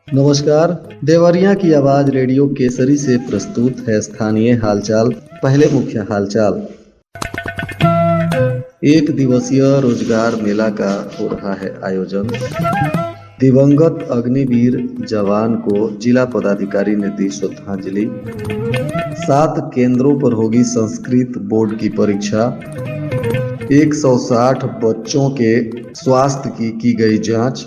नमस्कार। देवरिया की आवाज रेडियो केसरी से प्रस्तुत है स्थानीय हालचाल। पहले मुख्य हालचाल। एक दिवसीय रोजगार मेला का हो रहा है आयोजन। दिवंगत अग्निवीर जवान को जिला पदाधिकारी ने दी श्रद्धांजलि। 7 केंद्रों पर होगी संस्कृत बोर्ड की परीक्षा। 160 बच्चों के स्वास्थ्य की गई जांच।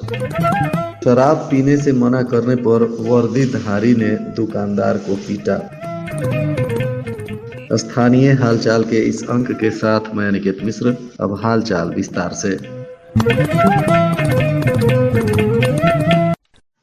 शराब पीने से मना करने पर वर्दीधारी ने दुकानदार को पीटा। स्थानीय हालचाल के इस अंक के साथ मैं अनिकेत मिश्र। अब हालचाल विस्तार से।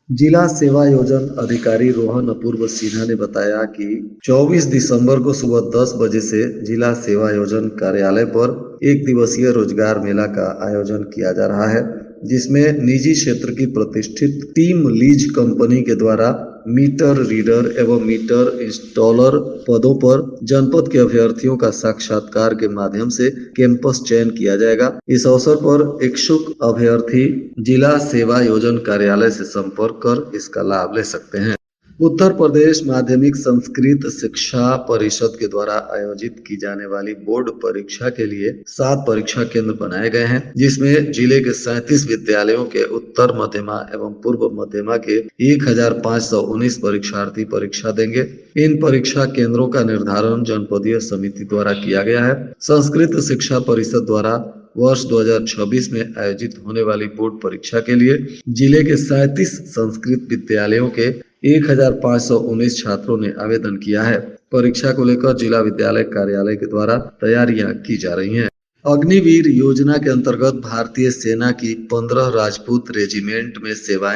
जिला सेवा योजन अधिकारी रोहन अपूर्व सिन्हा ने बताया कि 24 दिसंबर को सुबह 10 बजे से जिला सेवा योजन कार्यालय पर एक दिवसीय रोजगार मेला का आयोजन किया जा रहा है, जिसमें निजी क्षेत्र की प्रतिष्ठित टीम लीज कंपनी के द्वारा मीटर रीडर एवं मीटर इंस्टॉलर पदों पर जनपद के अभ्यर्थियों का साक्षात्कार के माध्यम से कैंपस चयन किया जाएगा। इस अवसर पर इच्छुक अभ्यर्थी जिला सेवा योजन कार्यालय से संपर्क कर इसका लाभ ले सकते हैं। उत्तर प्रदेश माध्यमिक संस्कृत शिक्षा परिषद के द्वारा आयोजित की जाने वाली बोर्ड परीक्षा के लिए 7 परीक्षा केंद्र बनाए गए हैं, जिसमें जिले के 37 विद्यालयों के उत्तर मध्यमा एवं पूर्व मध्यमा के 1519 परीक्षार्थी परीक्षा देंगे। इन परीक्षा केंद्रों का निर्धारण जनपदीय समिति द्वारा किया गया है। संस्कृत शिक्षा परिषद द्वारा वर्ष 2026 में आयोजित होने वाली बोर्ड परीक्षा के लिए जिले के 37 संस्कृत विद्यालयों के 1519 छात्रों ने आवेदन किया है। परीक्षा को लेकर जिला विद्यालय कार्यालय के द्वारा तैयारियां की जा रही हैं। अग्निवीर योजना के अंतर्गत भारतीय सेना की 15 राजपूत रेजिमेंट में सेवा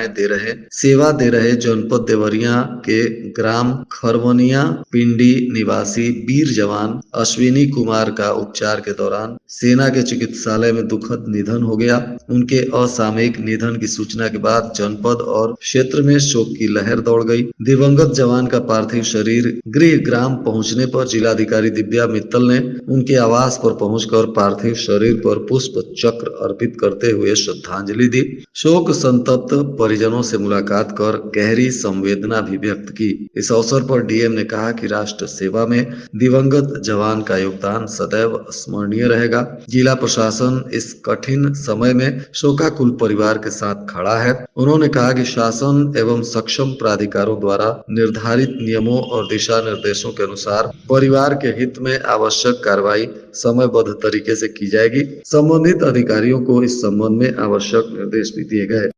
दे रहे जनपद देवरिया के ग्राम खरवनिया पिंडी निवासी वीर जवान अश्विनी कुमार का उपचार के दौरान सेना के चिकित्सालय में दुखद निधन हो गया। उनके असामयिक निधन की सूचना के बाद जनपद और क्षेत्र में शोक की लहर दौड़ गई। दिवंगत जवान का पार्थिव शरीर गृह ग्राम पहुंचने पर जिलाधिकारी दिव्या मित्तल ने उनके आवास पर पहुंचकर पार्थिव शरीर पर पुष्प चक्र अर्पित करते हुए श्रद्धांजलि दी। शोक संतप्त परिजनों से मुलाकात कर गहरी संवेदना भी व्यक्त की। इस अवसर पर डीएम ने कहा कि राष्ट्र सेवा में दिवंगत जवान का योगदान सदैव स्मरणीय रहेगा। जिला प्रशासन इस कठिन समय में शोकाकुल परिवार के साथ खड़ा है। उन्होंने कहा कि शासन एवं सक्षम प्राधिकारों द्वारा निर्धारित नियमों और दिशा निर्देशों के अनुसार परिवार के हित में आवश्यक कार्रवाई समयबद्ध तरीके से की जाएगी। संबंधित अधिकारियों को इस संबंध में आवश्यक निर्देश भी दिए गए।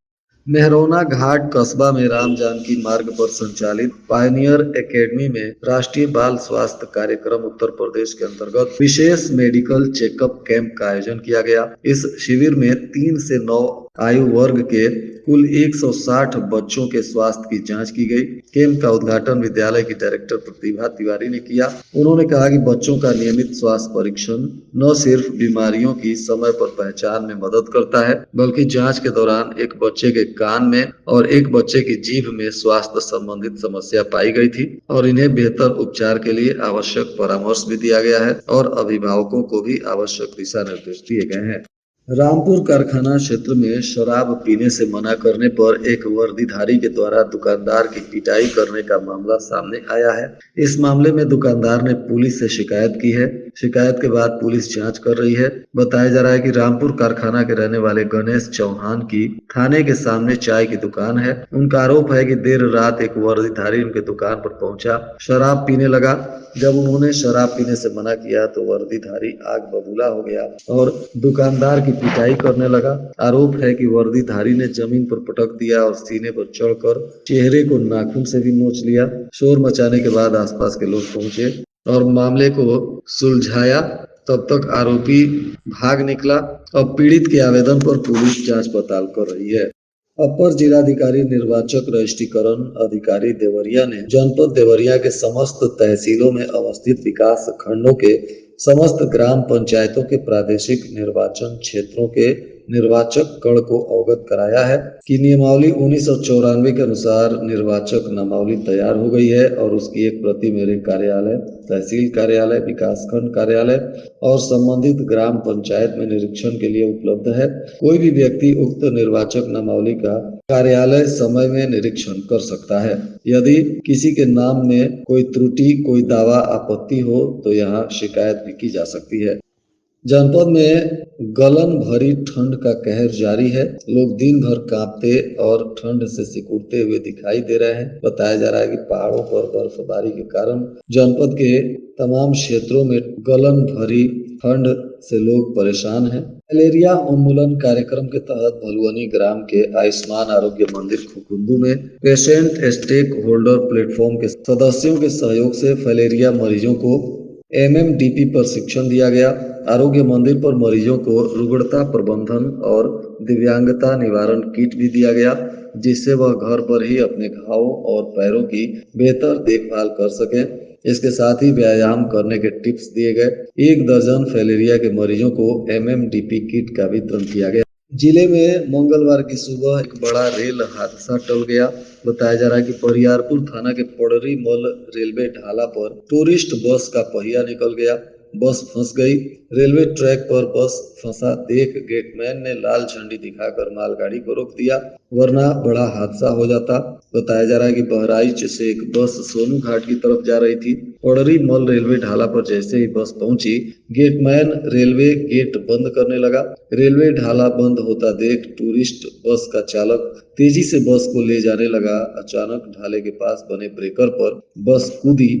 मेहरौना घाट कस्बा में राम जानकी मार्ग पर संचालित पायनियर एकेडमी में राष्ट्रीय बाल स्वास्थ्य कार्यक्रम उत्तर प्रदेश के अंतर्गत विशेष मेडिकल चेकअप कैंप का आयोजन किया गया। इस शिविर में 3 से 9 आयु वर्ग के कुल 160 बच्चों के स्वास्थ्य की जांच की गई। कैंप का उद्घाटन विद्यालय की डायरेक्टर प्रतिभा तिवारी ने किया। उन्होंने कहा कि बच्चों का नियमित स्वास्थ्य परीक्षण न सिर्फ बीमारियों की समय पर पहचान में मदद करता है, बल्कि जांच के दौरान एक बच्चे के कान में और एक बच्चे की जीभ में स्वास्थ्य संबंधित समस्या पाई गई थी और इन्हें बेहतर उपचार के लिए आवश्यक परामर्श भी दिया गया है और अभिभावकों को भी आवश्यक दिशा निर्देश दिए गए हैं। रामपुर कारखाना क्षेत्र में शराब पीने से मना करने पर एक वर्दीधारी के द्वारा दुकानदार की पिटाई करने का मामला सामने आया है। इस मामले में दुकानदार ने पुलिस से शिकायत की है। शिकायत के बाद पुलिस जांच कर रही है। बताया जा रहा है कि रामपुर कारखाना के रहने वाले गणेश चौहान की थाने के सामने चाय की दुकान है। उनका आरोप है कि देर रात एक वर्दीधारी उनके दुकान पर पहुंचा, शराब पीने लगा। जब उन्होंने शराब पीने से मना किया तो वर्दीधारी आग बबूला हो गया और दुकानदार की पिटाई करने लगा। आरोप है कि वर्दीधारी ने जमीन पर पटक दिया और सीने पर चढ़कर चेहरे को नाखून से भी नोच लिया। शोर मचाने के बाद आसपास के लोग पहुंचे और मामले को सुलझाया। तब तक आरोपी भाग निकला। अब पीड़ित के आवेदन पर पुलिस जांच पड़ताल कर रही है। अपर जिलाधिकारी निर्वाचक रजिस्ट्रीकरण अधिकारी देवरिया ने जनपद देवरिया के समस्त तहसीलों में अवस्थित विकास खंडों के समस्त ग्राम पंचायतों के प्रादेशिक निर्वाचन क्षेत्रों के निर्वाचक गण को अवगत कराया है कि नियमावली 1994 के अनुसार निर्वाचक नामावली तैयार हो गई है और उसकी एक प्रति मेरे कार्यालय, तहसील कार्यालय, विकासखंड कार्यालय और संबंधित ग्राम पंचायत में निरीक्षण के लिए उपलब्ध है। कोई भी व्यक्ति उक्त निर्वाचक नामावली का कार्यालय समय में निरीक्षण कर सकता है। यदि किसी के नाम में कोई त्रुटि, कोई दावा, आपत्ति हो तो यहाँ शिकायत भी की जा सकती है। जनपद में गलन भरी ठंड का कहर जारी है। लोग दिन भर कांपते और ठंड से सिकुड़ते हुए दिखाई दे रहे हैं। बताया जा रहा है कि पहाड़ों पर बर्फबारी के कारण जनपद के तमाम क्षेत्रों में गलन भरी ठंड से लोग परेशान हैं। मलेरिया उन्मूलन कार्यक्रम के तहत भलुअनी ग्राम के आयुष्मान आरोग्य मंदिर खुकुंदू में पेशेंट स्टेक होल्डर प्लेटफॉर्म के सदस्यों के सहयोग से फलेरिया मरीजों को MMDP प्रशिक्षण दिया गया। आरोग्य मंदिर पर मरीजों को रुग्णता प्रबंधन और दिव्यांगता निवारण किट भी दिया गया, जिससे वह घर पर ही अपने घावों और पैरों की बेहतर देखभाल कर सके। इसके साथ ही व्यायाम करने के टिप्स दिए गए। 1 दर्जन फैलेरिया के मरीजों को MMDP किट का वितरण किया गया। जिले में मंगलवार की सुबह एक बड़ा रेल हादसा टल गया। बताया जा रहा है कि बरियारपुर थाना के पड़री मल रेलवे ढाला पर टूरिस्ट बस का पहिया निकल गया। बस फंस गई। रेलवे ट्रैक पर बस फंसा देख गेटमैन ने लाल झंडी दिखाकर मालगाड़ी को रोक दिया, वरना बड़ा हादसा हो जाता। बताया जा रहा है कि बहराइच से एक बस सोनू घाट की तरफ जा रही थी। पड़री मल रेलवे ढाला पर जैसे ही बस पहुंची, गेटमैन रेलवे गेट बंद करने लगा। रेलवे ढाला बंद होता देख टूरिस्ट बस का चालक तेजी से बस को ले जाने लगा। अचानक ढाले के पास बने ब्रेकर पर बस कूदी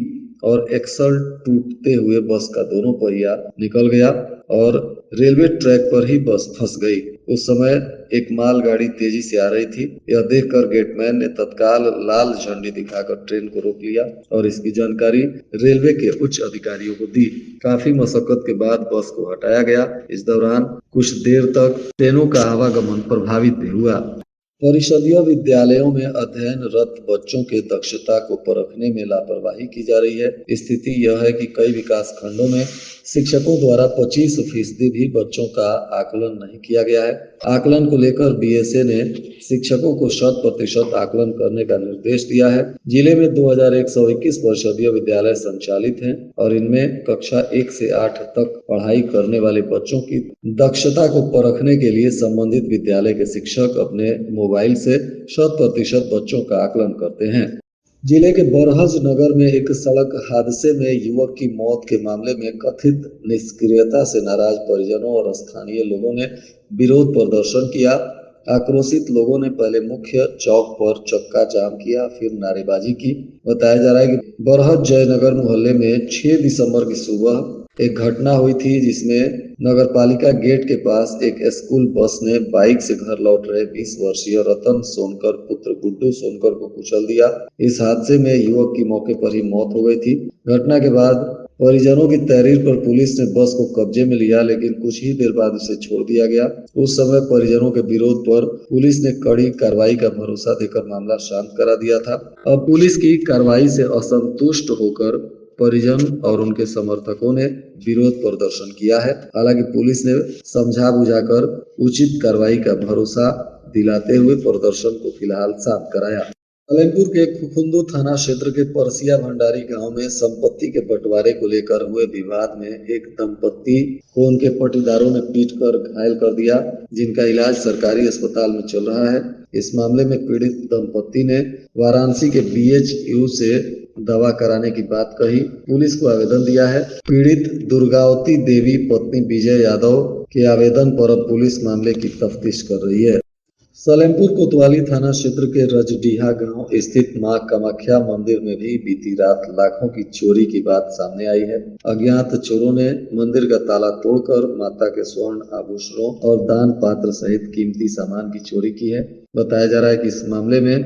और एक्सल टूटते हुए बस का दोनों पहिया निकल गया और रेलवे ट्रैक पर ही बस फंस गई। उस समय एक मालगाड़ी तेजी से आ रही थी। यह देखकर गेटमैन ने तत्काल लाल झंडी दिखाकर ट्रेन को रोक लिया और इसकी जानकारी रेलवे के उच्च अधिकारियों को दी। काफी मशक्कत के बाद बस को हटाया गया। इस दौरान कुछ देर तक ट्रेनों का आवागमन प्रभावित भी हुआ। परिषदीय विद्यालयों में अध्ययनरत बच्चों के दक्षता को परखने में लापरवाही की जा रही है। स्थिति यह है कि कई विकास खंडों में शिक्षकों द्वारा 25% भी बच्चों का आकलन नहीं किया गया है। आकलन को लेकर BSA ने शिक्षकों को 100% आकलन करने का निर्देश दिया है। जिले में 2121 परिषदीय विद्यालय संचालित हैं और इनमें कक्षा 1 से 8 तक पढ़ाई करने वाले बच्चों की दक्षता को परखने के लिए संबंधित विद्यालय के शिक्षक अपने मोबाइल से 100% बच्चों का आकलन करते हैं। जिले के बरहज नगर में एक सड़क हादसे में युवक की मौत के मामले में कथित निष्क्रियता से नाराज परिजनों और स्थानीय लोगों ने विरोध प्रदर्शन किया। आक्रोशित लोगों ने पहले मुख्य चौक पर चक्का जाम किया, फिर नारेबाजी की। बताया जा रहा है कि बरहज जयनगर मोहल्ले में 6 दिसंबर की सुबह एक घटना हुई थी, जिसमें नगरपालिका गेट के पास एक स्कूल बस ने बाइक से घर लौट रहे 20 वर्षीय रतन सोनकर पुत्र गुड्डू सोनकर को कुचल दिया। इस हादसे में युवक की मौके पर ही मौत हो गई थी। घटना के बाद परिजनों की तहरीर पर पुलिस ने बस को कब्जे में लिया, लेकिन कुछ ही देर बाद उसे छोड़ दिया गया। उस समय परिजनों के विरोध पर पुलिस ने कड़ी कार्रवाई का भरोसा देकर मामला शांत करा दिया था। अब पुलिस की कार्रवाई से असंतुष्ट होकर परिजन और उनके समर्थकों ने विरोध प्रदर्शन किया है। हालांकि पुलिस ने समझा बुझाकर उचित कार्रवाई का भरोसा दिलाते हुए प्रदर्शन को फिलहाल शांत कराया। सलेमपुर के खुखुंदू थाना क्षेत्र के परसिया भंडारी गांव में संपत्ति के बंटवारे को लेकर हुए विवाद में एक दंपत्ति को उनके पटीदारों ने पीटकर घायल कर दिया, जिनका इलाज सरकारी अस्पताल में चल रहा है। इस मामले में पीड़ित दंपत्ति ने वाराणसी के BHU से दवा कराने की बात कही। पुलिस को आवेदन दिया है। पीड़ित दुर्गावती देवी पत्नी विजय यादव के आवेदन पर अब पुलिस मामले की तफ्तीश कर रही है। सलेमपुर कोतवाली थाना क्षेत्र के रजडीहा गांव स्थित मां कामाख्या मंदिर में भी बीती रात लाखों की चोरी की बात सामने आई है। अज्ञात चोरों ने मंदिर का ताला तोड़कर माता के स्वर्ण आभूषणों और दान पात्र सहित कीमती सामान की चोरी की है। बताया जा रहा है कि इस मामले में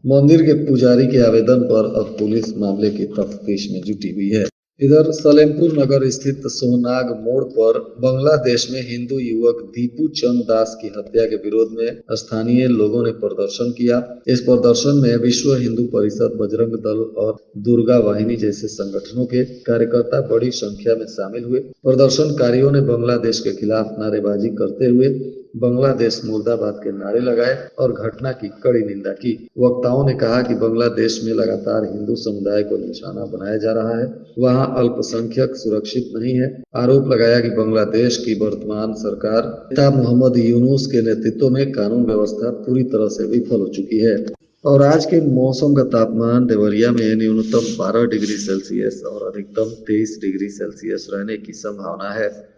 मंदिर के पुजारी के आवेदन पर अब पुलिस मामले की तफ्तीश में जुटी हुई है। इधर सलेमपुर नगर स्थित सोहनाग मोड़ पर बांग्लादेश में हिंदू युवक दीपू चंद दास की हत्या के विरोध में स्थानीय लोगों ने प्रदर्शन किया। इस प्रदर्शन में विश्व हिंदू परिषद, बजरंग दल और दुर्गा वाहिनी जैसे संगठनों के कार्यकर्ता बड़ी संख्या में शामिल हुए। प्रदर्शनकारियों ने बांग्लादेश के खिलाफ नारेबाजी करते हुए बांग्लादेश मुर्दाबाद के नारे लगाए और घटना की कड़ी निंदा की। वक्ताओं ने कहा कि बांग्लादेश में लगातार हिंदू समुदाय को निशाना बनाया जा रहा है, वहां अल्पसंख्यक सुरक्षित नहीं है। आरोप लगाया कि बांग्लादेश की वर्तमान सरकार नेता मोहम्मद यूनुस के नेतृत्व में कानून व्यवस्था पूरी तरह से विफल हो चुकी है। और आज के मौसम का तापमान देवरिया में न्यूनतम 12 डिग्री सेल्सियस और अधिकतम 23 डिग्री सेल्सियस रहने की संभावना है।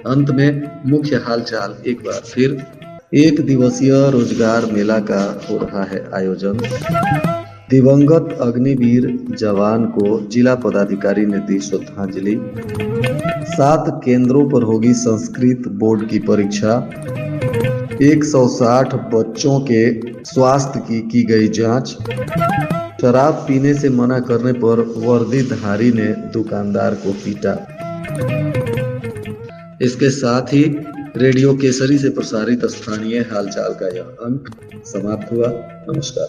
अंत में मुख्य हालचाल एक बार फिर। एक दिवसीय रोजगार मेला का हो रहा है आयोजन। दिवंगत अग्निवीर जवान को जिला पदाधिकारी ने दी श्रद्धांजलि। 7 केंद्रों पर होगी संस्कृत बोर्ड की परीक्षा। 160 बच्चों के स्वास्थ्य की गई जांच। शराब पीने से मना करने पर वर्दीधारी ने दुकानदार को पीटा। इसके साथ ही रेडियो केसरी से प्रसारित स्थानीय हालचाल का यह अंक समाप्त हुआ। नमस्कार।